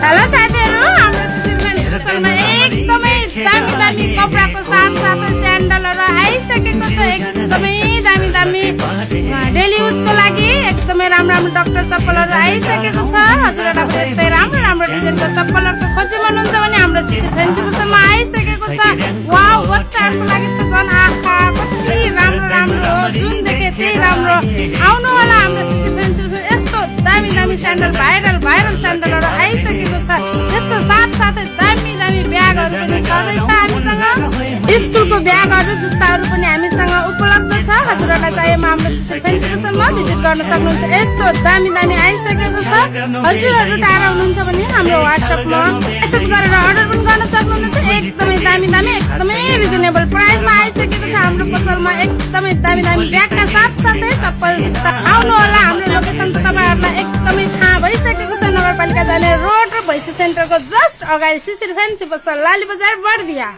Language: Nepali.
हेलो साथीहरु, हाम्रो सिजनमा एकदमै दामी कपडाको साथसाथै स्यान्डलहरु आइसकेको छ। एकदमै दामी डेली युजको लागि एकदमै राम्रो डक्टर चप्पलहरु आइसकेको छ। हजुरहरुलाई पनि यस्तै राम्रो डिजाइनको चप्पलहरुको खोजी गर्नुहुन्छ भने हाम्रो सिसी फ्यान्सी बुसमा आइसकेको छ। वाउ, बच्चाहरुको लागि त झन् आहा कति राम्रो जुन देखे त्यही राम्रो। आउनु होला हाम्रो सिसी फ्यान्सी बुसमा। यस्तो दामी स्यान्डल भाइरल स्यान्डलहरु आइसकेको छ। यसको साथसाथै दामी ब्यागहरु पनि छँदैछ हामीसँग। स्कुलको ब्यागहरु जुत्ताहरु पनि हामीसँग उपलब्ध छ। हजुरहरुलाई चाहिएमा हाम्रो सिसी फ्यान्सी बुसमा भिजिट गर्न सक्नुहुन्छ। यस्तो दामी आइसकेको छ। हजुरहरु टाढा हुनुहुन्छ भने हाम्रो WhatsAppमा मेसेज गरेर अर्डर पनि गर्न सक्नुहुन्छ। एकदमै दामी एकदमै रिजनेबल प्राइसमा आइसकेको छ हाम्रो पसलमा। एकदमै दामी ब्यागका साथसाथै चप्पल जुत्ता। आउनु होला, हाम्रो लोकेसन त तपाईहरुलाई एकदमै थाहा भइसकेको छ। नगरपालिका जाने रोड र भैँसी सेन्टरको जस्ट अगाडि सिसी फ्यान्सी पसल, लाली बजार, बर्दिया।